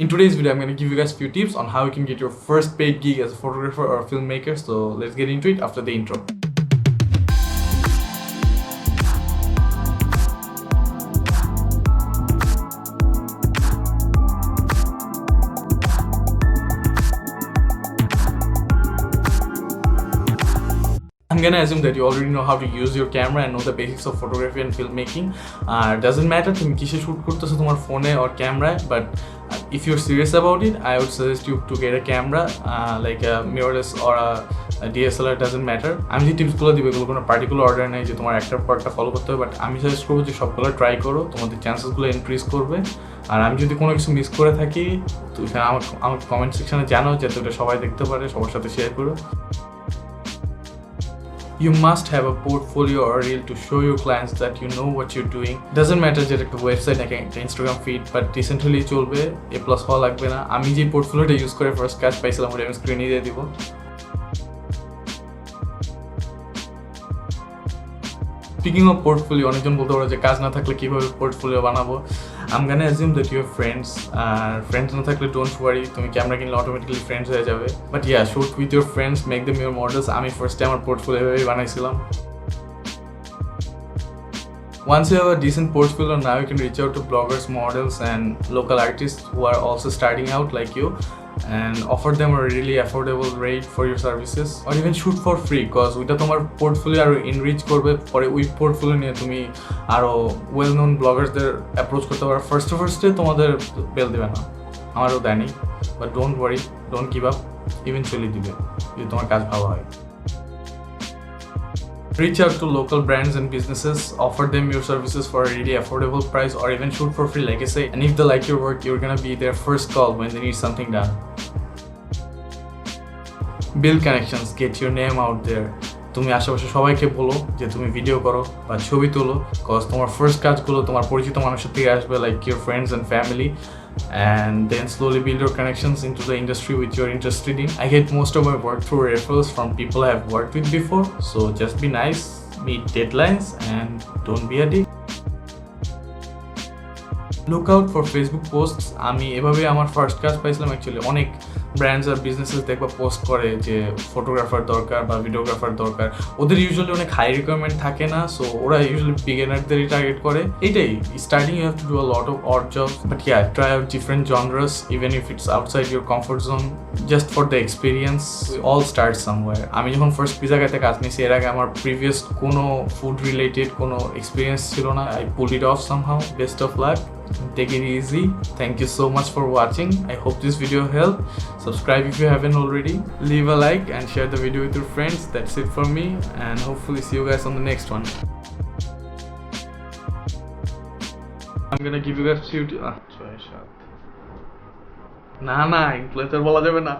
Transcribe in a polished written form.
In today's video, I'm going to give you guys a few tips on how you can get your first paid gig as a photographer or a filmmaker. So let's get into it after the intro. I'm gonna assume that you already know how to use your camera and know the basics of photography and filmmaking. Doesn't matter তুমি কিসে shoot করতেছো তোমার ফোনে or camera, but if you're serious about it, I would suggest you to get a camera like a mirrorless or a DSLR, doesn't matter. আমি যে টিপসগুলো দিব এগুলো কোনো পার্টিকুলার অর্ডার নেই যে তোমার একটার পর একটা ফলো করতে হবে, বাট আমি সাজেস্ট করবো যে সবগুলো ট্রাই করো, তোমাদের চান্সেসগুলো ইনক্রিজ করবে। আর আমি যদি কোনো কিছু মিস করে থাকি তো আমার কমেন্ট সেকশনে জানাও, যাতে ওটা সবাই দেখতে পারে, সবার সাথে শেয়ার করো। You must have a portfolio or a reel to show your clients that you know what you're doing. Doesn't matter যে একটা ওয়েবসাইট নাকি একটা ইনস্টাগ্রাম ফিড, বাট রিসেন্ট হলেই চলবে, A+ হওয়া লাগবে না। আমি যে পোর্টফোলিওটা ইউজ করে ফার্স্ট কাজ পাইছিলাম ওটা আমি স্ক্রিনে দিয়ে দিব। স্পিকিং অফ পোর্টফোলিও, অনেকজন বলতে পারো যে কাজ না থাকলে কীভাবে পোর্টফোলিও বানাবো। I'm gonna assume that you have friends, আর ফ্রেন্ডস না থাকলে ডোন্ট ওয়ারি, তুমি ক্যামেরা কিনলে অটোমেটিক্যালি ফ্রেন্ডস হয়ে যাবে। But yeah, shoot with your friends, make them your models. আমি ফার্স্টে আমার পোর্টফোলিও এভাবেই বানাইছিলাম। Once you have a decent portfolio, now you can reach out to bloggers, models, and local artists who are also starting out like you, and offer them a really affordable rate for your services, or even shoot for free, because ওইটা তোমার portfolio আরো enrich করবে। পরে ওই portfolio নিয়ে তুমি আরো well known ব্লগার্সদের approach করতে পারো। ফার্স্টে তোমাদের বেল দেবে না, আমারও দেয়নি, but don't worry, don't give up, eventually দিবে যদি তোমার কাজ ভালো হয়। Reach out to local brands and businesses, offer them your services for a really affordable price, or even shoot for free like I say. And if they like your work, you're gonna be their first call when they need something done. Build connections, get your name out there. তুমি আশেপাশে সবাইকে বলো যে তুমি video করো বা ছবি তোলো, কজ তোমার ফার্স্ট কাজগুলো তোমার পরিচিত মানুষের থেকে আসবে, like your friends and family, and then slowly build your connections into the industry which you're interested in. I get most of my work through referrals from people I have worked with before, so just be nice, meet deadlines, and don't be a dick. Look out for Facebook posts. আমি এভাবে আমার first কাজ পাইছিলাম। Actually অনেক brands আর businesses দেখবা post করে যে photographer দরকার বা ভিডিওগ্রাফার দরকার। ওদের ইউজুয়ালি অনেক হাই রিকোয়ারমেন্ট থাকে না, সো ওরা ইউজুয়ালি বিগিনারদেরই টার্গেট করে। এইটাই, starting you have to do a lot of odd jobs, but yeah, try out different genres, even if it's outside your comfort zone, just for the experience. All start somewhere. আমি যখন first pizza খাইতে কাজ নিয়েছি, এর আগে আমার previous কোনো food related কোনো এক্সপিরিয়েন্স ছিল না। I pulled it off somehow. Best of luck. Take it easy. Thank you so much for watching. I hope this video helped. Subscribe if you haven't already. Leave a like and share the video with your friends. That's it for me, and hopefully see you guys on the next one. I'm gonna give you guys few influencer বলা যাবে না।